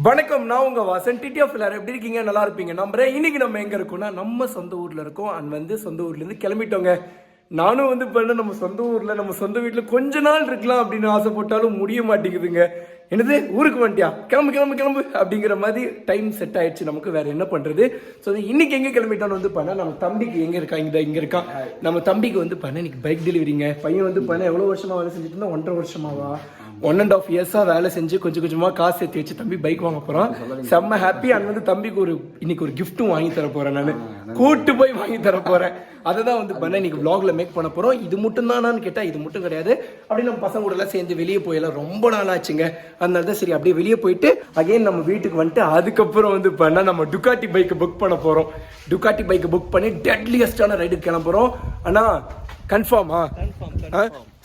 வணக்கம், நான் உங்க வாசன். TTF எல்லாரும் எப்படி இருக்கீங்க? நல்லா இருப்பீங்க நம்புறேன். இன்னைக்கு நம்ம எங்க இருக்கோம்னா நம்ம சொந்த ஊர்ல இருக்கோம். அண்ட் சொந்த ஊர்ல இருந்து கிளம்பிட்டோங்க. நானும் பண்ண நம்ம சொந்த ஊர்ல நம்ம சொந்த வீட்டுல கொஞ்ச நாள் இருக்கலாம் அப்படின்னு ஆசைப்பட்டாலும் முடிய மாட்டேங்குதுங்க. என்னது ஊருக்கு வந்துட்டியா, கிளம்பு கிளம்பு கிளம்பு அப்படிங்கிற மாதிரி டைம் செட் ஆயிடுச்சு. நமக்கு வேற என்ன பண்றது. ஸோ இன்னைக்கு எங்க கிளம்பிட்டோன்னு பண்ணா நம்ம தம்பிக்கு எங்க இருக்கா, இங்க இருக்கா நம்ம தம்பிக்கு பண்ண இன்னைக்கு பைக் டெலிவரிங்க. பையன் பண்ண எவ்வளவு வருஷமா வேலை செஞ்சுட்டு இருந்தா, 1.5 வருஷமாவா 1.5 இயர்ஸா வேலை செஞ்சு கொஞ்சம் கொஞ்சமா காசு சேர்த்து வச்சு தம்பி பைக் வாங்க போறான். செம்ம ஹாப்பி. அண்ட் தம்பிக்கு இன்னைக்கு ஒரு கிஃப்ட்டும் வாங்கி தர போறேன். நான் கூட்டு போய் வாங்கி தர போறேன். அதை தான் பண்ண இன்னைக்கு vlogல மேக் பண்ண போறோம். இது மட்டும் தானான்னு கேட்டா இது மட்டும் கிடையாது. அப்படி நம்ம பசங்க கூட எல்லாம் சேர்ந்து வெளியே போயெல்லாம் ரொம்ப நாள் ஆச்சுங்க. அதனால தான் சரி அப்படியே வெளியே போயிட்டு அகைன் நம்ம வீட்டுக்கு வந்துட்டு அதுக்கப்புறம் பண்ண நம்ம டுகாட்டி பைக்கை புக் பண்ண போறோம். டுகாட்டி பைக்கை புக் பண்ணி டெட்லியஸ்டான ரைடுக்கு கிளம்புறோம். ஆனா கன்ஃபார்மா?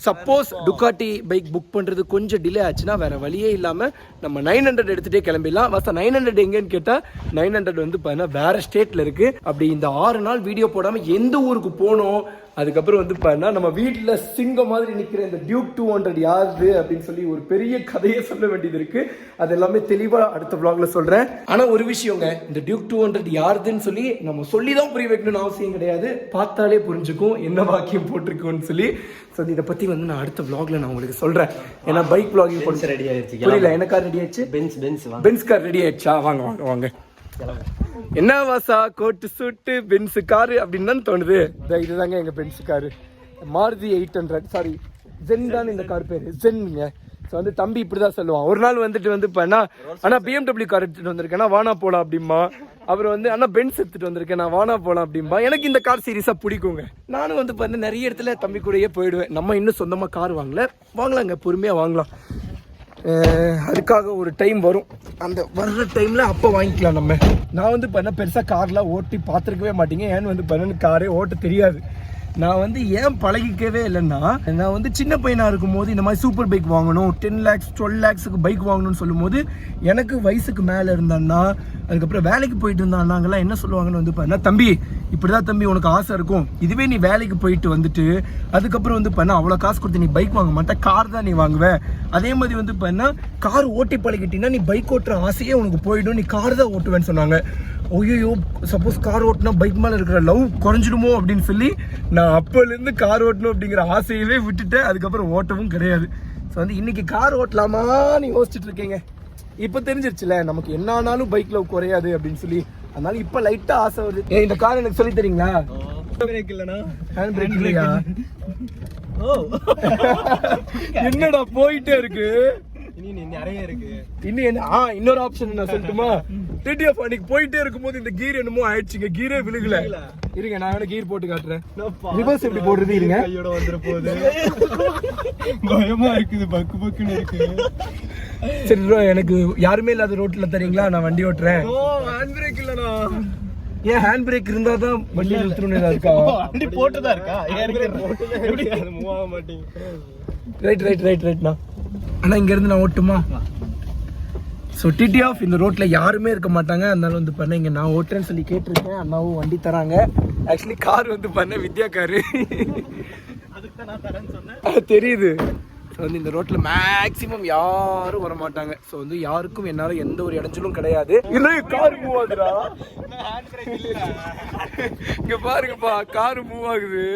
சப்போஸ் டுகாட்டி பைக் புக் பண்றது கொஞ்சம் டிலே ஆச்சுன்னா வேற வழியே இல்லாம நம்ம 900 எடுத்துட்டே கிளம்பிடலாம். 900 எங்கன்னு கேட்டா 900 வேற ஸ்டேட்ல இருக்கு. அப்படி இந்த 6 நாள் வீடியோ போடாம எந்த ஊருக்கு போனோம், அதுக்கப்புறம் நம்ம வீட்டுல சிங்கம் மாதிரி நிக்கிற இந்த டியூக் 200 யாரு அப்படின்னு சொல்லி ஒரு பெரிய கதையை சொல்ல வேண்டியது இருக்கு. அது எல்லாமே தெளிவா அடுத்த vlogல சொல்றேன். ஆனா ஒரு விஷயங்க, இந்த டியூக் 200 யாருதுன்னு சொல்லி நம்ம சொல்லிதான் புரிய வைக்கணும்னு அவசியம் கிடையாது. பார்த்தாலே புரிஞ்சுக்கும் என்ன வாக்கியம் போட்டிருக்கோன்னு சொல்லி. ஸோ இதை பத்தி நான் அடுத்த vlogல நான் உங்களுக்கு சொல்றேன். ஏன்னா பைக் vlogging போட்டு ரெடி ஆயிடுச்சு. புரியல, என்ன கார் ரெடி ஆயிடுச்சு? பென்ஸ் கார் ரெடி ஆயிடுச்சா? வாங்க வாங்க வாங்க. என்ன வாசா, கோட்டு சூட்டு பென்ஸ் காரு அப்படின்னு தான் தோணுது. இதுதாங்க எங்க Benz car, Maruti 800. Sorry, Zen தான் இந்த கார் பேரு, ஜென்ங்க. ஸோ தம்பி இப்படிதான் சொல்லுவான். ஒரு நாள் பண்ணா ஆனா BMW கார் எடுத்துட்டு வந்திருக்கேன், வானா போலாம் அப்படிமா. அப்புறம் அண்ணா பென்ஸ் எடுத்துட்டு வந்திருக்கேன், நான் வானா போலாம் அப்படின்பா. எனக்கு இந்த கார் சீரியஸா பிடிக்குங்க. நானும் நிறைய இடத்துல தம்பி கூடயே போயிடுவேன். நம்ம இன்னும் சொந்தமா கார் வாங்கலாங்க, பொறுமையா வாங்கலாம். அதுக்காக ஒரு டைம் வரும், அந்த வர்ற டைம்ல அப்போ வாங்கிக்கலாம் நம்ம. நான் பெருசா கார்லாம் ஓட்டி பார்த்துருக்கவே மாட்டீங்க. ஏன்னு காரே ஓட்ட தெரியாது. நான் ஏன் பழகிக்கவே இல்லைன்னா, நான் சின்ன பையனா இருக்கும் போது இந்த மாதிரி சூப்பர் பைக் வாங்கணும், 10 lakhs 12 lakhsக்கு பைக் வாங்கணும்னு சொல்லும் போது எனக்கு வயசுக்கு மேலே இருந்தான்னா, அதுக்கப்புறம் வேலைக்கு போயிட்டு இருந்தாங்களாம் என்ன சொல்லுவாங்கன்னு தம்பி இப்படிதான் தம்பி உனக்கு ஆசை இருக்கும். இதுவே நீ வேலைக்கு போயிட்டு வந்துட்டு அதுக்கப்புறம் அவ்வளோ காசு கொடுத்து நீ பைக் வாங்க மாட்டேன், கார் தான் நீ வாங்குவேன். அதே மாதிரி கார் ஓட்டி பழகிட்டீங்கன்னா நீ பைக் ஓட்டுற ஆசையே உனக்கு போயிடும், நீ கார் தான் ஓட்டுவேன்னு சொன்னாங்க. ஐயோ, சப்போஸ் கார் ஓட்டினா பைக் மேலே இருக்கிற லவ் குறைஞ்சிடுமோ அப்படின்னு சொல்லி நான் அப்போலேருந்து கார் ஓட்டணும் அப்படிங்கிற ஆசையவே விட்டுட்டேன். அதுக்கப்புறம் ஓட்டவும் கிடையாது. ஸோ இன்னைக்கு கார் ஓட்டலாமா நீ யோசிச்சுட்டு இருக்கீங்க. இப்போ தெரிஞ்சிருச்சுல நமக்கு என்ன ஆனாலும் பைக் லவ் குறையாது அப்படின்னு சொல்லி. அதனால இப்போ லைட்டா ஆசை வருது. இந்த கார் எனக்கு சொல்லி தரீங்களா? பிரேக் இல்லைனா ஹேண்ட் பிரேக் இல்லையா? என்னடா போயிட்டே இருக்கு, நிறைய இருக்கு. இன்னொரு ஆப்ஷன் நான் சொல்லட்டுமா? TTF அன்னைக்கு போயிட்டே இருக்கும்போது இந்த கீர் என்னமோ ஆயிடுச்சுங்க, கீரே விழுகல. இருங்க, நான் கீர் போட்டு காட்டுறேன். ரிவர்ஸ் எப்படி போடுறது? இருங்க, கையோட வந்துற போகுது. பயமா இருக்குது, பக்கு பக்குன்னு இருக்கு. சரி, எனக்கு யாருமே இல்லாத ரோட்ல தரீங்களா? நான் வண்டி ஓட்டுறேன். ஹேண்ட் பிரேக் இல்லனா? ஏன் ஹேண்ட் பிரேக் இருந்தா தான் வண்டி நிறுத்தணும்னு இருக்கா? வண்டி போட்டுதான் இருக்கா? எப்படி அது மூவ் ஆக மாட்டேங்குது. ரைட்ண்ணா. ஆனா இங்க இருந்து நான் ஓட்டுமா? ஸோ TTF இந்த ரோட்ல யாருமே இருக்க மாட்டாங்க. அதனால பண்ண இங்க நான் ஓட்டுறேன்னு சொல்லி கேட்டிருக்கேன். அண்ணாவும் வண்டி தராங்க. ஆக்சுவலி கார் பண்ண வித்யா காரு, தெரியுது. ஸோ இந்த ரோட்ல மேக்சிமம் யாரும் வர மாட்டாங்க. ஸோ யாருக்கும் என்னால எந்த ஒரு இடைஞ்சலும் கிடையாது. இன்னும் கார் மூவ் ஆகுதுடா, இங்க பாருங்கப்பா, கார் மூவ் ஆகுது.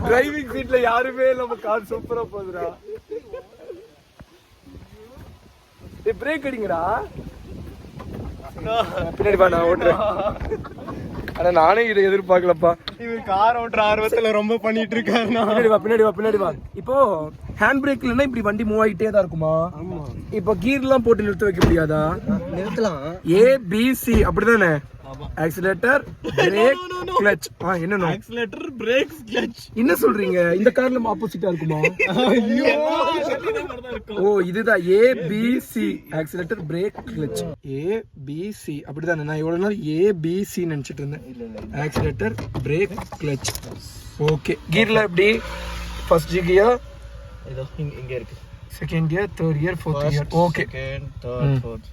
டிரைவிங் சீட்ல யாருமே நம்ம கார் சூப்பரா போகுதுடா. பிரேக் அடிங்கடா. பின்னாடி வா, நான் ஓட்டுறேன். ஆனா நானே இதை எதிர்பார்க்கலப்பா. இவர் கார் ஓட்டுற ஆர்வத்துல ரொம்ப பண்ணிட்டு இருக்காரு. பின்னாடி வா. இப்போ ஹேண்ட் பிரேக் இல்லைன்னா இப்படி வண்டி மூவ் ஆகிட்டே தான் இருக்குமா? இப்போ கீர் எல்லாம் போட்டு நிறுத்த வைக்க முடியாதா? நிறுத்தலாம். ABC அப்படிதானே? Accelerator, brake, clutch. என்ன ஆக்சிலேட்டர், பிரேக், கிளட்ச் என்ன சொல்றீங்க? இந்த கார்ல ஆப்போசிட்டா இருக்குமா? ஓ, இதுதான் ABC, accelerator, brake, clutch. ABC அப்படிதானே? நான் இவ்வளவு நாள் ABC நினைச்சிட்டு இருந்தேன். Accelerator, brake, clutch. ஓகே. கீர்ல எப்படி? ஃபர்ஸ்ட் கியர் இதோ இங்க இருக்கு. Second gear, third gear, fourth gear. Okay. Second, third, fourth.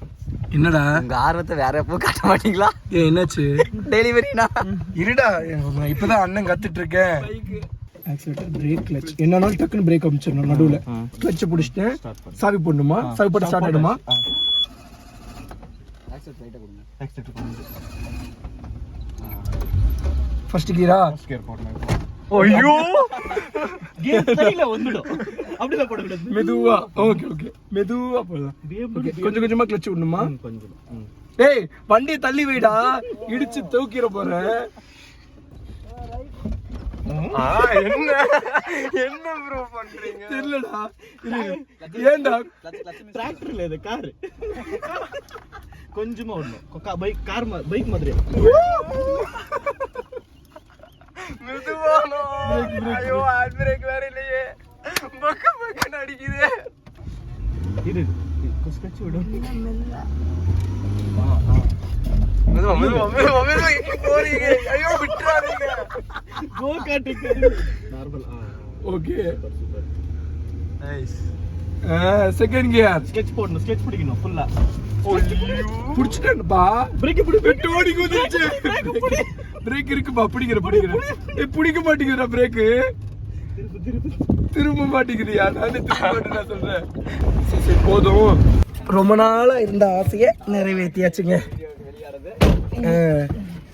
என்னடா உங்க ஆர்வத்தை வேற எப்போ காட்ட மாட்டீங்களா? என்னாச்சு? டெலிவரினா இருடா, இப்பதான் அண்ணன் கத்துட்டு இருக்கேன். ஆக்சிலேட்டர், பிரேக், கிளட்ச் என்னன்னாலும் டக்குன்னு பிரேக் அமைச்சிடணும். நடுவில் கிளட்சை பிடிச்சிட்டேன். சாவி போடணுமா? சாவி போட்டு ஸ்டார்ட் ஆகிடுமா? ஃபர்ஸ்ட் கியரா? ஐயோ, கியர் கையில வந்துடும். அப்படியே போட கூடாது. மெதுவா. ஓகே ஓகே, மெதுவா போடலாம். கொஞ்சம் கொஞ்சமா கிளட்ச் விடணுமா? கொஞ்சம். டேய், வண்டியை தள்ளி வைடா, இடிச்சு தூக்கிற போறேன். என்ன என்ன ப்ரோ பண்றீங்க? தெரியலடா. ஏன்டா டிராக்டர்ல இது கார் கொஞ்சமா ஓடணும். பைக் கார் பைக் மாதிரி மெதுவானோ. ஐயோ, ஹேண்ட் பிரேக் வேற இல்லையே. பக்க பக்க அடிக்குது. இது ஸ்கெட்ச் விடு. மெதுவா மெதுவா மெதுவா மெதுவா போறீங்க. ஐயோ, விட்டுறாதீங்க. கோ காட்டுக்கு normal. Okay, nice. Second gear. Sketch போடணும். ஸ்கெட்ச் பிடிக்கணும் ஃபுல்லா. புடிச்சிட்டேன்ப்பா. பிரேக் பிடி. வெட்டு ஓடி குதிச்சு. பிரேக் இருக்குப்பா. பிடிக்கிறேன். பிடிக்க மாட்டேங்குதுடா பிரேக். திரும்ப மாட்டேங்குதுயா. நானே திரும்ப சொல்றேன். சரி போதும். ரொம்ப நாளா இருந்த ஆசையை நிறைவேற்றியாச்சுங்க.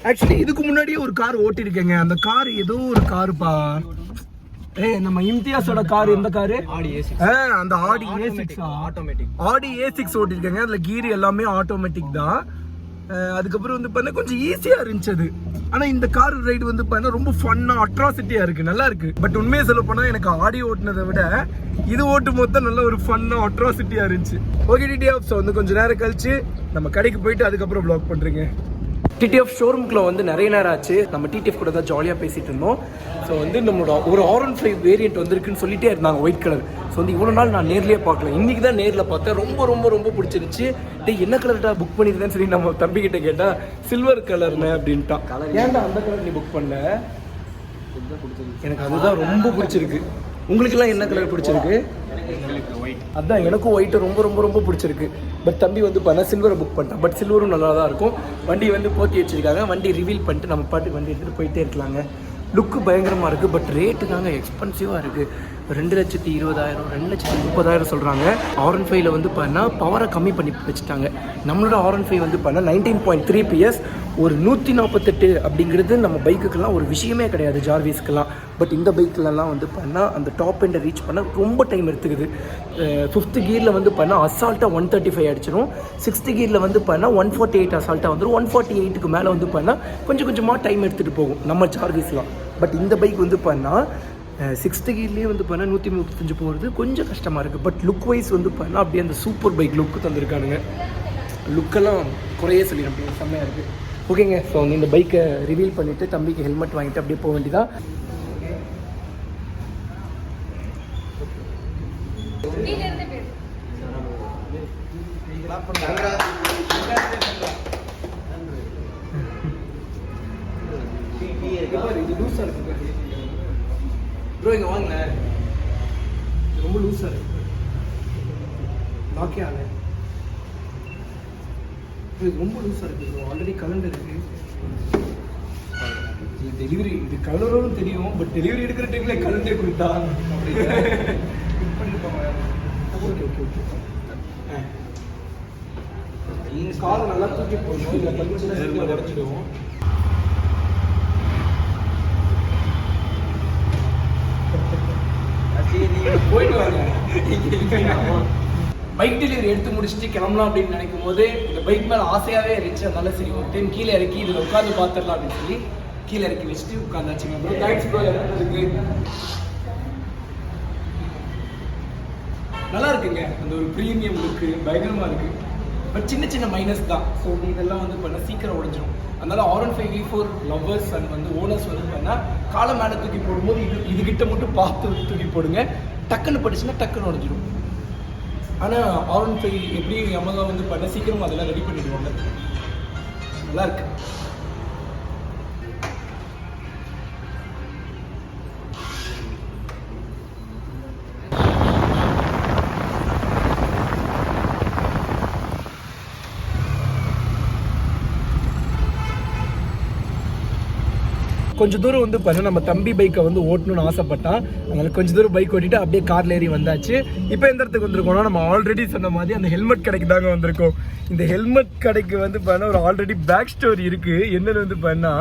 ஆக்சுவலி இதுக்கு முன்னாடியே ஒரு கார் ஓட்டிருக்கேங்க. அந்த கார் ஏதோ ஒரு காருப்பா. நம்ம இம்தியாஸோட கார். எந்த காரு? அந்த ஆடி A6 ஆட்டோமேட்டிக். ஆடி A6 ஓட்டிருக்கேங்க. அதுல கீர் எல்லாமே ஆட்டோமேட்டிக் தான். அதுக்கப்புறம் வந்து பார்த்தா கொஞ்சம் ஈஸியா இருந்துச்சு அது. ஆனா இந்த கார் ரைடு வந்து பார்த்தா ரொம்ப ஃபன்னா, அட்ராசிட்டியா இருக்கு, நல்லா இருக்கு. பட் உண்மையை சொல்ல போனா எனக்கு ஆடி ஓட்டுனதை விட இது ஓட்டும் போது தான் நல்ல ஒரு ஃபன்னா, அட்ராசிட்டியா இருந்துச்சு. ஓகே TTF, ஸோ வந்து கொஞ்சம் நேரம் கழிச்சு நம்ம கடைக்கு போயிட்டு அதுக்கப்புறம் வ்ளாக் பண்றேங்க. TTF ஷோரூம்குள்ள வந்து நிறைய நேரம் ஆச்சு. நம்ம TTF கூட தான் ஜாலியாக பேசிட்டு இருந்தோம். ஸோ வந்து நம்மளோட ஒரு R15 வேரியன்ட் வந்திருக்குன்னு சொல்லிட்டே இருந்தாங்க, ஒயிட் கலர். ஸோ வந்து இவ்வளோ நாள் நான் நேர்லேயே பார்க்கல, இன்னைக்கு தான் நேரில் பார்த்தேன். ரொம்ப ரொம்ப ரொம்ப பிடிச்சிருந்துச்சு. டே, என்ன கலர்டா புக் பண்ணியிருந்தேன்னு சொல்லி நம்ம தம்பிக்கிட்ட கேட்டால் சில்வர் கலர்னு அப்படின்ட்டான். ஏன்டா அந்த கலர் நீ புக் பண்ணல? எனக்கு அதுதான் ரொம்ப பிடிச்சிருக்கு. உங்களுக்கெல்லாம் என்ன கலர் பிடிச்சிருக்கு? அதான் எனக்கும் ஒயிட்டு ரொம்ப ரொம்ப ரொம்ப பிடிச்சிருக்கு. பட் தம்பி வந்து பார்த்தா சில்வரை புக் பண்ணிட்டான். பட் சில்வரும் நல்லா தான் இருக்கும். வண்டி வந்து போத்தி வச்சிருக்காங்க. வண்டி ரிவீல் பண்ணிட்டு நம்ம பாட்டுக்கு வண்டி எடுத்துகிட்டு போயிட்டே இருக்கலாங்க. லுக்கு பயங்கரமாக இருக்குது. பட் ரேட்டு தாங்க எக்ஸ்பென்சிவாக இருக்குது. 2,20,000 2,30,000 சொல்கிறாங்க. R15 வந்து பார்த்தா பவரை கம்மி பண்ணி வச்சுட்டாங்க. நம்மளோட R15 வந்து பார்த்தா 19.3 PS, ஒரு 148 அப்படிங்கிறது நம்ம பைக்குக்கெல்லாம் ஒரு விஷயமே கிடையாது, ஜார்விஸ்க்கெல்லாம். பட் இந்த பைக்கிலலாம் வந்து பார்த்தா அந்த டாப் எண்டை ரீச் பண்ண ரொம்ப டைம் எடுத்துக்குது. 5th கியரில் வந்து பார்த்தா அசால்ட்டாக 135 அடிச்சிடும். 6th கியரில் வந்து பார்த்தா 148 அசால்ட்டாக வந்துடும். 148க்கு மேலே வந்து பார்த்தா கொஞ்சம் கொஞ்சமாக டைம் எடுத்துகிட்டு போகும் நம்ம ஜார்விஸ்லாம். பட் இந்த பைக் வந்து பார்த்தா 6th கியர்லேயே வந்து பார்த்தா 135 போகிறது கொஞ்சம் கஷ்டமாக இருக்குது. பட் லுக் வைஸ் வந்து பார்த்தா அப்படியே அந்த சூப்பர் பைக் லுக்கு தந்திருக்கானுங்க. லுக்கெல்லாம் குறையே சொல்லிடும், அப்படியே செம்மையாக இருக்குது. ஓகேங்க, ஸோ வந்து இந்த பைக்கை ரிவீல் பண்ணிவிட்டு தம்பிக்கு ஹெல்மெட் வாங்கிட்டு அப்படியே போக வேண்டியதான். இது லூஸாக இருக்குது ப்ரோ, இங்கே வாங்க. ரொம்ப லூஸாக இருக்கு. லாக்கே ஆகல. இது ரொம்ப லூஸாக இருக்குது ப்ரோ. ஆல்ரெடி கலண்டு இருக்குது. டெலிவரி இது கலரும் தெரியும். பட் டெலிவரி எடுக்கிற டைம்ல கலண்டே கொடுத்தா ஓகே ஓகே ஓகே. காலை நல்லா தூக்கி போடணும். இல்லை கல்வி உடச்சிடுவோம். போயிட்டு வாங்க. பைக் டெலிவரி எடுத்து முடிச்சுட்டு கிளம்பலாம் அப்படின்னு நினைக்கும் போது இந்த பைக் மேலே ஆசையாகவே இருந்துச்சு. அதனால சரி ஒரு டைம் கீழே இறக்கி இதில் உட்காந்து பார்த்துடலாம் அப்படின்னு சொல்லி கீழே இறக்கி வச்சுட்டு உட்காந்தாச்சுங்க ப்ரோ. Thanks bro. இறக்குறதுக்கு நல்லா இருக்குங்க. அந்த ஒரு ப்ரீமியம் லுக்கு பயங்கரமாக இருக்குது. பட் சின்ன சின்ன மைனஸ் தான். ஸோ இதெல்லாம் வந்து பண்ண சீக்கிரம் உடஞ்சிடும். அதனால R15 V4 லவ்வர்ஸ் அண்ட் வந்து ஓனர்ஸ் வந்து பண்ணால் காலை மேலே தூக்கி போடும்போது இதுகிட்ட மட்டும் பார்த்து தூக்கி போடுங்க. டக்குன்னு படிச்சுன்னா டக்குன்னு உடஞ்சிடும். ஆனால் R15 எப்படி Yamaha வந்து பண்ண சீக்கிரம் அதெல்லாம் ரெடி பண்ணிடுவாங்க. நல்லா இருக்கு. கொஞ்சம் தூரம் வந்து பார்த்தா நம்ம தம்பி பைக்கை வந்து ஓட்டணும்னு ஆசைப்பட்டான். அதனால கொஞ்சம் தூரம் பைக் ஓட்டிட்டு அப்படியே கார்ல ஏறி வந்தாச்சு. இப்போ எந்த இடத்துக்கு வந்திருக்கோம்னா நம்ம ஆல்ரெடி சொன்ன மாதிரி அந்த ஹெல்மெட் கடைக்கு தாங்க வந்திருக்கோம். இந்த ஹெல்மெட் கடைக்கு வந்து பார்த்தா ஒரு ஆல்ரெடி பேக் ஸ்டோரி இருக்கு. என்னன்னு வந்து பார்த்தா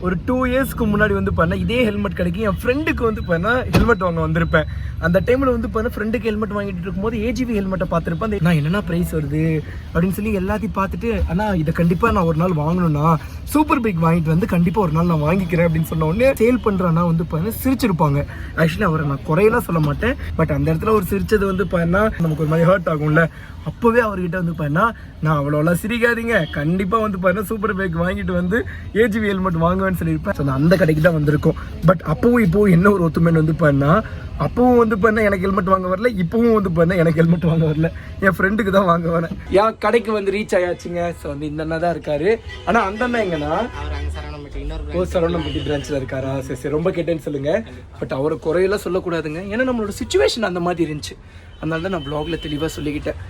ஒரு 2 இயர்ஸ்க்கு முன்னாடி வந்து பண்ண இதே ஹெல்மெட் கிடைக்கு என் ஃப்ரெண்டுக்கு வந்து பண்ண ஹெல்மெட் வாங்க வந்திருப்பேன். அந்த டைமில் வந்து பண்ண ஃப்ரெண்டுக்கு ஹெல்மெட் வாங்கிட்டு இருக்கும்போது ஏஜிவி ஹெல்மெட்டை பார்த்துருப்பேன். நான் என்னென்ன ப்ரைஸ் வருது அப்படின்னு சொல்லி எல்லாத்தையும் பார்த்துட்டு ஆனால் இதை கண்டிப்பாக நான் ஒரு நாள் வாங்கணும்னா சூப்பர் பைக் வாங்கிட்டு வந்து கண்டிப்பாக ஒரு நாள் நான் வாங்கிக்கிறேன் அப்படின்னு சொன்ன உடனே சேல் பண்ணுறேன்னா வந்து பார்த்தா சிரிச்சிருப்பாங்க. ஆக்சுவலி அவரை நான் குறையெல்லாம் சொல்ல மாட்டேன், பட் அந்த இடத்துல ஒரு சிரிச்சது வந்து பார்த்தா நமக்கு ஒரு மாதிரி ஹர்ட் ஆகும்ல. அப்போவே அவர்கிட்ட வந்து பார்த்தா நான் அவ்வளோலாம் சிரிக்காதீங்க, கண்டிப்பாக வந்து பார்த்தா சூப்பர் பைக் வாங்கிட்டு வந்து ஏஜிவி ஹெல்மெட் வாங்குவேன்னு சொல்லியிருப்பேன். ஸோ அந்த கடைக்கு தான் வந்திருக்கோம். பட் அப்பவும் இப்போவும் என்ன ஒரு ஒத்துமைன்னு வந்து பார்த்தா அப்பவும் வந்து பார்த்தா எனக்கு ஹெல்மெட் வாங்க வரல, இப்பவும் வந்து பார்த்தா எனக்கு ஹெல்மெட் வாங்க வரல, என் ஃப்ரெண்டுக்கு தான் வாங்க வரேன். என் கடைக்கு வந்து ரீச் ஆயாச்சுங்க. ஸோ வந்து இந்த அண்ணா தான் இருக்காரு. ஆனால் அந்த அண்ணா எங்கன்னா சரவணம்பட்டி பிரான்ச்சில் இருக்காரா? சரி சரி, ரொம்ப கேட்டேன்னு சொல்லுங்க. பட் அவரை குறையெல்லாம் சொல்லக்கூடாதுங்க, ஏன்னா நம்மளோட சுச்சுவேஷன் அந்த மாதிரி இருந்துச்சு. அதனால தான் நான் ப்ளாக்ல தெளிவாக சொல்லிக்கிட்டேன்.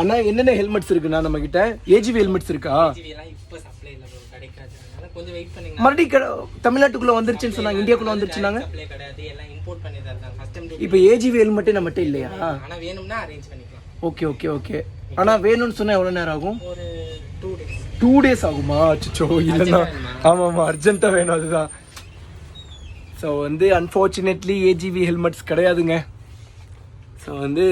அண்ணா என்னென்ன ஹெல்மெட்ஸ் இருக்குண்ணா நம்ம கிட்ட? ஏஜிவி ஹெல்மெட்ஸ் இருக்கா? மறுபடியும் தமிழ்நாட்டுக்குள்ள வந்துருச்சுன்னு சொன்னாங்க, இந்தியாக்குள்ள வந்துருச்சுனாங்க. இப்போ ஏஜிவி ஹெல்மெட்டே நம்மகிட்ட இல்லையா? Okay okay okay. ஆனா வேணும்னு சொன்னா எவ்வளவு நேரம் ஆகும்? 2 days ஆகுமா? அச்சோ இல்லைண்ணா. ஆமாம் அர்ஜென்ட்டாக வேணும், அதுதான். ஸோ வந்து அன்ஃபார்ச்சுனேட்லி ஏஜிவி ஹெல்மெட்ஸ் கிடையாதுங்க. ஸோ வந்து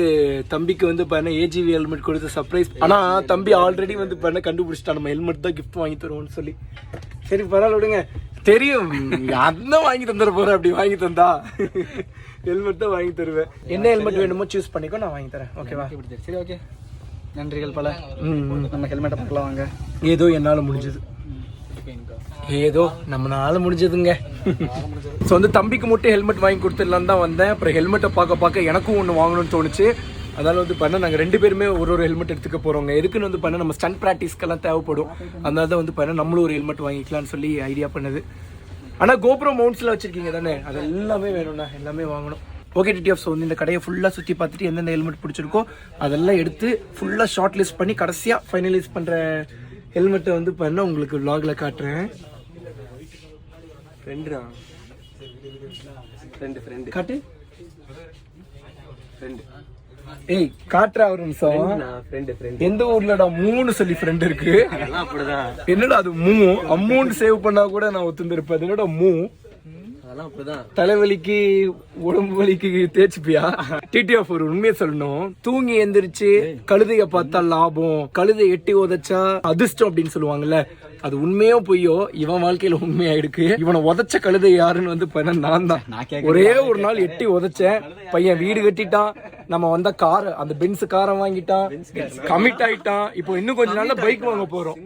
தம்பிக்கு வந்து பண்ண ஏஜிவி ஹெல்மெட் கொடுத்து சர்ப்ரைஸ். ஆனால் தம்பி ஆல்ரெடி வந்து பண்ண கண்டுபிடிச்சிட்டான் நம்ம ஹெல்மெட் தான் கிஃப்ட் வாங்கி தருவோம்னு சொல்லி. சரி பரவாயில்ல விடுங்க, தெரியும் அதான் வாங்கி தந்துட போகிறேன். அப்படி வாங்கி தந்தா ஹெல்மெட் தான் வாங்கி தருவேன். என்ன ஹெல்மெட் வேணுமோ சூஸ் பண்ணிக்கோ, நான் வாங்கி தரேன். ஓகேவா? சரி ஓகே, நன்றிகள் பல. நம்ம ஹெல்மெட்டை பார்க்கலாம் வாங்க. ஏதோ என்னால் முடிஞ்சது, ஏதோ நம்மளால முடிஞ்சதுங்க. ஸோ வந்து தம்பிக்கு மட்டும் ஹெல்மெட் வாங்கி கொடுத்துடலான்னு தான் வந்தேன். அப்புறம் ஹெல்மெட்டை பார்க்க எனக்கும் ஒன்று வாங்கணும்னு தோணுச்சு. அதனால வந்து பண்ண நாங்கள் 2 பேருமே ஒரு ஹெல்மெட் எடுத்துக்க போகிறோங்க. எதுக்குன்னு வந்து பண்ண நம்ம ஸ்டண்ட் ப்ராக்டிஸ்க்கெல்லாம் தேவைப்படும். அதனால தான் வந்து பண்ண நம்மளும் ஒரு ஹெல்மெட் வாங்கிக்கலாம்னு சொல்லி ஐடியா பண்ணது. ஆனால் கோப்ரோ மவுண்ட்ஸில் வச்சுருக்கீங்க தானே, அது எல்லாமே வேணும்ண்ணா, எல்லாமே வாங்கணும். Okay TTF. ஸோ வந்து இந்த கடையை ஃபுல்லாக சுற்றி பார்த்துட்டு எந்தெந்த ஹெல்மெட் பிடிச்சிருக்கோ அதெல்லாம் எடுத்து ஃபுல்லாக ஷார்ட் லிஸ்ட் பண்ணி கடைசியாக ஃபைனலைஸ் பண்ணுற ஹெல்மெட்டை வந்து பண்ண உங்களுக்கு vlogல காட்டுறேன். ஃப்ரெண்டு காட்டு, ஏய் காட்டுறா ஒரு நிமிஷம். எந்த ஊர்லடா 3 சொல்லி ஃப்ரெண்ட் இருக்கு? என்னடா அது அமௌண்ட் சேவ் பண்ணா கூட நான் ஒத்துந்திருப்பேன். என்னடா தலைவலிக்கு உடம்பு வலிக்கு தேய்ச்சிப்பியா? TTF ஒரு உண்மையை சொல்லணும், தூங்கி எந்திரிச்சு கழுதைய பார்த்தா லாபம், கழுதை எட்டி உதைச்சா அதிர்ஷ்டம் அப்படின்னு சொல்லுவாங்கல்ல, அது உண்மையோ பொய்யோ இவன் வாழ்க்கையில உண்மையாயிருக்கு. இவனை உதைச்ச கழுதை யாருன்னு வந்து பண்ண நான் தான். ஒரே ஒரு நாள் எட்டி உதைச்சேன், பையன் வீடு கட்டிட்டான், நம்ம வந்த கார் அந்த பென்ஸ் காரை வாங்கிட்டான், கமிட் ஆயிட்டான். இப்போ இன்னும் கொஞ்ச நாள்ல பைக் வாங்க போறோம்.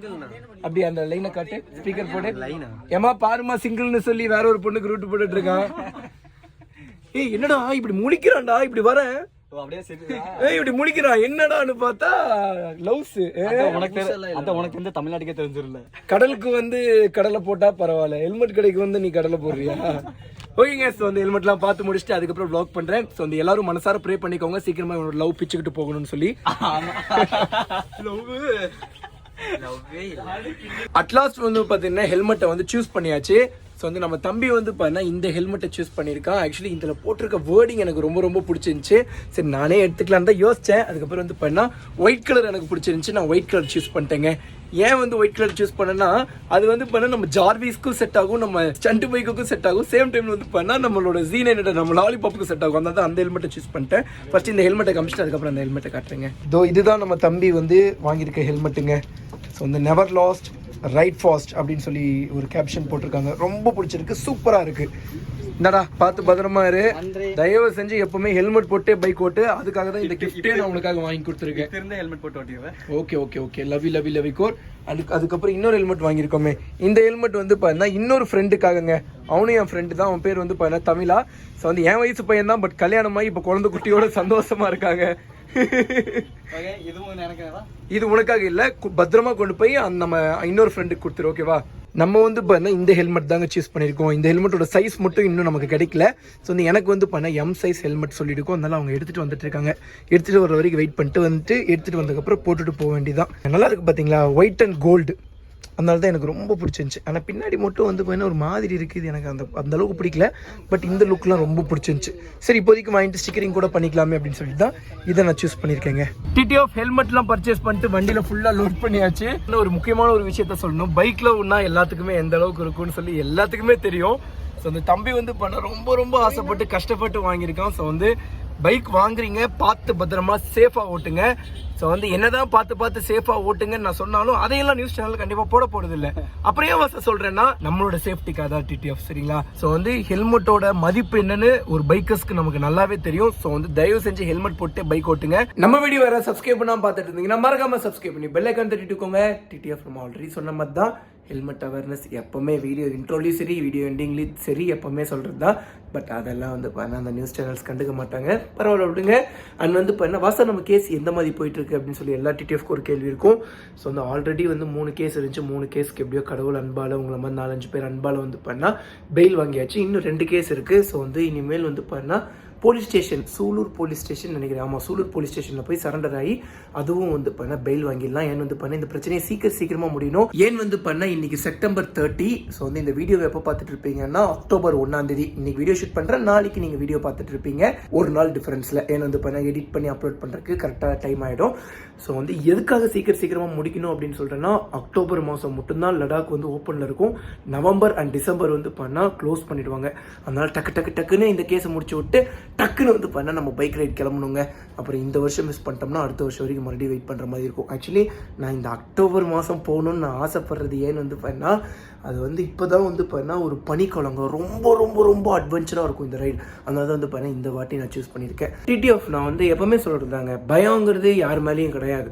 அப்படி அந்த லைனை காட்டு, ஸ்பீக்கர் போட்டு. ஏமா பாருமா சிங்கிள்னு சொல்லி வேற ஒரு பொண்ணுக்கு ரூட் போட்டுட்டு இருக்கான். ஏய் என்னடா இப்படி முழிக்கிறான்டா, இப்படி வர இப்படி முழிக்கிறான் என்னடான்னு பார்த்தா லவ்ஸ். உனக்கு வந்து தமிழ்நாட்டுக்கே தெரிஞ்சிடல. கடலுக்கு வந்து கடலை போட்டா பரவாயில்ல, ஹெல்மெட் கடைக்கு வந்து நீ கடலை போடுறியா? ஓகேங்க. ஸோ அந்த ஹெல்மெட்லாம் பார்த்து முடிச்சுட்டு அதுக்கப்புறம் வ்ளாக் பண்றேன். ஸோ அந்த எல்லாரும் மனசார ப்ரே பண்ணிக்கோங்க, சீக்கிரமா இவனோட லவ் பிச்சுக்கிட்டு போகணும்னு சொல்லி. அட்லாஸ்ட் வந்து பாத்தீங்கன்னா ஹெல்மெட்டை வந்து சூஸ் பண்ணியாச்சு. ஸோ வந்து நம்ம தம்பி வந்து பார்த்தா இந்த ஹெல்மெட்டை சூஸ் பண்ணியிருக்கான். ஆக்சுவலி இதில் போட்டிருக்க வேர்டிங் எனக்கு ரொம்ப பிடிச்சிருந்துச்சு. சரி நானே எடுத்துக்கலான்னு தான் யோசித்தேன். அதுக்கப்புறம் வந்து பார்த்தா ஒயிட் கலர் எனக்கு பிடிச்சிருந்துச்சு, நான் ஒயிட் கலர் சூஸ் பண்ணிட்டேங்க. ஏன் வந்து ஒயிட் கலர் சூஸ் பண்ணேன்னா அது வந்து பண்ண நம்ம ஜார்விஸ்க்கும் செட் ஆகும், நம்ம ஸ்டண்ட் பைக்குக்கும் செட் ஆகும், சேம் டைம் வந்து பண்ணா நம்மளோட Z9 நம்ம லாலிபாப்புக்கும் செட் ஆகும். அதனால தான் அந்த ஹெல்மெட்டை சூஸ் பண்ணிட்டேன். ஃபர்ஸ்ட் இந்த ஹெல்மெட்டை காமிச்சிட்டு அதுக்கப்புறம் அந்த ஹெல்மெட்டை காட்டுறேங்க. இதோ இதுதான் நம்ம தம்பி வந்து வாங்கியிருக்க ஹெல்மெட்டுங்க. ஸோ இந்த நெவர் லாஸ்ட் ரைட் ஃபாஸ்ட் அப்படின்னு சொல்லி ஒரு கேப்ஷன் போட்டிருக்காங்க, ரொம்ப பிடிச்சிருக்கு, சூப்பராக இருக்கு. என்னடா பார்த்து பத்திரமா இரு, தயவு செஞ்சு எப்பவுமே ஹெல்மெட் போட்டே பைக் ஓட்டு. அதுக்காக தான் இந்த கிஃப்டே நான் உனக்காக வாங்கி கொடுத்துருக்கேன். ஹெல்மெட் போட்டு ஓட்டிடுவேன். ஓகே ஓகே ஓகே, லவி கோர். அதுக்கப்புறம் இன்னொரு ஹெல்மெட் வாங்கியிருக்கோமே. இந்த ஹெல்மெட் வந்து பார்த்தீங்கன்னா இன்னொரு ஃப்ரெண்டுக்காகங்க, அவனும் என் ஃப்ரெண்டு தான், அவன் பேர் வந்து பார்த்தீங்கன்னா தமிழா. ஸோ வந்து என் வயசு பையன் தான், பட் கல்யாணமாகி இப்போ குழந்தை குட்டியோட சந்தோஷமா இருக்காங்க. இது உனக்காக இல்ல, பத்திரமா கொண்டு போய் நம்ம இன்னொரு ஃப்ரெண்டுக்கு கொடுத்துரு. ஓகேவா? நம்ம வந்து பார்த்தா இந்த ஹெல்மெட் தாங்க சூஸ் பண்ணியிருக்கோம். இந்த ஹெல்மெட்டோட சைஸ் மட்டும் இன்னும் நமக்கு கிடைக்கல. ஸோ வந்து எனக்கு வந்து பண்ண M சைஸ் ஹெல்மெட் சொல்லியிருக்கோம். அதனால அவங்க எடுத்துகிட்டு வந்துட்டு இருக்காங்க. எடுத்துகிட்டு வர வரைக்கும் வெயிட் பண்ணிட்டு வந்துட்டு எடுத்துகிட்டு வந்ததுக்கப்புறம் போட்டுட்டு போக வேண்டியதான். நல்லா இருக்குது பார்த்தீங்களா, ஒயிட் அண்ட் கோல்டு. அதனால தான் எனக்கு ரொம்ப பிடிச்சிருந்துச்சு. ஆனால் பின்னாடி மட்டும் வந்து பார்த்தீங்கன்னா ஒரு மாதிரி இருக்குது, எனக்கு அந்த அளவுக்கு பிடிக்கல. பட் இந்த லுக்லாம் ரொம்ப பிடிச்சிருந்துச்சு. சரி இப்போதைக்கு வாங்கிட்டு ஸ்டிக்கரிங் கூட பண்ணிக்கலாமே அப்படின்னு சொல்லிட்டு தான் இதை நான் சூஸ் பண்ணியிருக்கேங்க. TTF ஹெல்மெட்லாம் பர்ச்சேஸ் பண்ணிட்டு வண்டியில் ஃபுல்லாக லோட் பண்ணியாச்சு. இன்னும் ஒரு முக்கியமான ஒரு விஷயத்த சொல்லணும், பைக்கில் ஒன்றா எல்லாத்துக்குமே எந்த அளவுக்கு இருக்கும்னு சொல்லி எல்லாத்துக்குமே தெரியும். ஸோ அந்த தம்பி வந்து பண்ண ரொம்ப ரொம்ப ஆசைப்பட்டு கஷ்டப்பட்டு வாங்கியிருக்கான். ஸோ வந்து பைக் வாங்குறீங்க, பார்த்து பத்திரமா சேஃபாக ஓட்டுங்க. ஸோ வந்து என்னதான் பார்த்து சேஃபாக ஓட்டுங்கன்னு நான் சொன்னாலும் அதையெல்லாம் நியூஸ் சேனல் கண்டிப்பாக போட போகிறது இல்லை. அப்புறம் ஏன் சொல்கிறேன்னா நம்மளோட சேஃப்டிக்காக தான் TTF, சரிங்களா? ஸோ வந்து ஹெல்மெட்டோட மதிப்பு என்னன்னு ஒரு பைக்கர்ஸ்க்கு நமக்கு நல்லாவே தெரியும். ஸோ வந்து தயவு செஞ்சு ஹெல்மெட் போட்டு பைக் ஓட்டுங்க. நம்ம வீடியோ வேற சப்ஸ்கிரைப் பண்ணாமல் பார்த்துட்டு இருந்தீங்கன்னா மறக்காம சப்ஸ்கிரைப் பண்ணி பெல் ஐக்கான் தட்டிட்டுக்கோங்க. TTF நம்ம ஆல்ரெடி சொன்ன மாதிரி தான் ஹெல்மெட் அவேர்னஸ் எப்போவுமே வீடியோ இன்ட்ரோலையும் சரி வீடியோ எண்டிங்லேயும் சரி எப்போவுமே சொல்கிறது தான். பட் அதெல்லாம் வந்து பண்ண அந்த நியூஸ் சேனல்ஸ் கண்டுக்க மாட்டாங்க, பரவாயில்ல விடுங்க. அண்ட் வந்து பண்ண வாசா நம்ம கேஸ் எந்த மாதிரி போயிட்டுருக்கு அப்படின்னு சொல்லி எல்லா TTFக்கு ஒரு கேள்வி இருக்கும். ஸோ வந்து ஆல்ரெடி வந்து 3 கேஸ் இருந்துச்சு. 3 கேஸ்க்கு எப்படியோ கடவுள் அன்பால் உங்களை மாதிரி 4-5 பேர் அன்பால் வந்து பண்ணால் பெயில் வாங்கியாச்சு. இன்னும் 2 கேஸ் இருக்குது. ஸோ வந்து இனிமேல் வந்து பண்ணால் police station, Sulur police station நினைக்கிறேன், ஆமாம் சூலூர் போலீஸ் ஸ்டேஷனில் போய் சரண்டர் ஆகி அதுவும் வந்து பண்ண பெயில் வாங்கிடலாம். ஏன் வந்து பண்ண இந்த பிரச்சனையை சீக்கிரமாக முடியணும். ஏன் வந்து பண்ண இன்னைக்கு செப்டம்பர் 30. ஸோ வந்து இந்த வீடியோ எப்போ பார்த்துட்டு இருப்பீங்கன்னா அக்டோபர் 1 இன்னைக்கு வீடியோ ஷூட் பண்ணுறேன், நாளைக்கு நீங்கள் வீடியோ பார்த்துட்டு இருப்பீங்க. ஒரு நாள் டிஃபரன்ஸில் ஏன் வந்து பண்ண எடிட் பண்ணி அப்லோட் பண்ணுறதுக்கு கரெக்டாக டைம் ஆகிடும். ஸோ வந்து எதுக்காக சீக்கிரமாக முடிக்கணும் அப்படின்னு சொல்கிறேன்னா அக்டோபர் மாதம் மட்டும்தான் லடாக் வந்து ஓப்பனில் இருக்கும். நவம்பர் அண்ட் டிசம்பர் வந்து பண்ணால் க்ளோஸ் பண்ணிடுவாங்க. அதனால் டக்குன்னு இந்த கேஸை முடிச்சு விட்டு டக்குன்னு வந்து பண்ணால் நம்ம பைக் ரைட் கிளம்பணுங்க. அப்புறம் இந்த வருஷம் மிஸ் பண்ணிட்டோம்னா அடுத்த வருஷம் வரைக்கும் மறுபடியும் வெயிட் பண்ணுற மாதிரி இருக்கும். ஆக்சுவலி நான் இந்த அக்டோபர் மாதம் போகணுன்னு நான் ஆசைப்படுறது ஏன்னு வந்து பண்ணால் அது வந்து இப்போ தான் வந்து பண்ணால் ஒரு பனிக்குழங்க ரொம்ப ரொம்ப ரொம்ப அட்வென்ச்சராக இருக்கும் இந்த ரைடு. அதனால தான் வந்து பண்ணால் இந்த வாட்டி நான் சூஸ் பண்ணியிருக்கேன். TTF நான் வந்து எப்போவுமே சொல்கிறதாங்க, பயங்கிறது யார் மேலேயும் கிடையாது.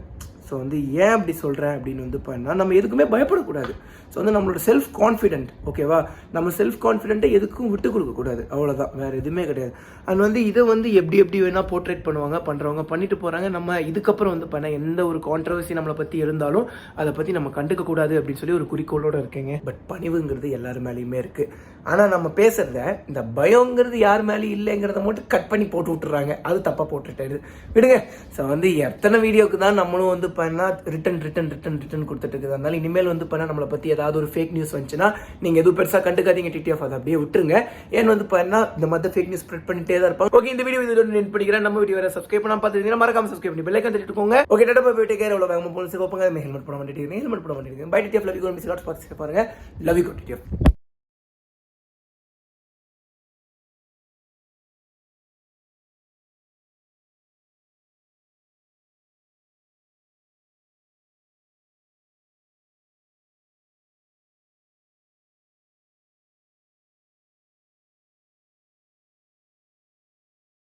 ஸோ வந்து ஏன் அப்படி சொல்கிறேன் அப்படின்னு வந்து பண்ணால் நம்ம எதுக்குமே பயப்படக்கூடாது. ஸோ வந்து நம்மளோட செல்ஃப் கான்ஃபிடென்ட், ஓகேவா, நம்ம செல்ஃப் கான்ஃபிடென்ட்டை எதுக்கும் விட்டு கொடுக்கக்கூடாது, அவ்வளோதான், வேறு எதுவுமே கிடையாது. அண்ட் வந்து இதை வந்து எப்படி வேணால் போர்ட்ரேட் பண்ணுறவங்க பண்ணிட்டு போகிறாங்க. நம்ம இதுக்கப்புறம் வந்து பண்ண எந்த ஒரு கான்ட்ரவர்சி நம்மளை பற்றி இருந்தாலும் அதை பற்றி நம்ம கண்டுக்கக்கூடாது அப்படின்னு சொல்லி ஒரு குறிக்கோளோடு இருக்கேங்க. பட் பணிவுங்கிறது எல்லார் மேலேயுமே இருக்குது. ஆனால் நம்ம பேசுகிறத இந்த பயங்கிறது யார் மேலேயும் இல்லைங்கிறத மட்டும் கட் பண்ணி போட்டு விட்டுறாங்க, அது தப்பாக போட்டுட்டாரு, விடுங்க. ஸோ வந்து எத்தனை வீடியோக்கு தான் நம்மளும் வந்து பண்ணால் ரிட்டன் கொடுத்துட்டு இருக்குது. அதனால இனிமேல் வந்து பண்ணால் நம்மளை பற்றி ஏதாவது ஒரு ஃபேக் நியூஸ் வந்துச்சுன்னா நீங்கள் எதுவும் பெருசாக கண்டுக்காதீங்க. TTF அதை அப்படியே விட்டுருங்க. ஏன் வந்து பண்ணால் இந்த மாதிரி ஃபேக் நியூஸ் ஸ்ப்ரெட் பண்ணிட்டே தான் இருப்பாங்க. ஓகே, இந்த வீடியோ இதோட நின்று படிக்கிறேன். நம்ம வீடியோ வேறு சப்ஸ்கிரைப் பண்ணாமல் பார்த்துருந்தீங்கன்னா மறக்காம சப்ஸ்கிரைப் பண்ணி பெல் ஐக்கான் தட்டிட்டுக்கோங்க. Okay, tata bye bye, take care. எவ்வளோ வேகமாக போலீஸ் வைப்பாங்க, ஹெல்மெட் போட மாட்டேங்கிறீங்க, பை TTF. லவ் யூ, பாருங்க. Love you TTF.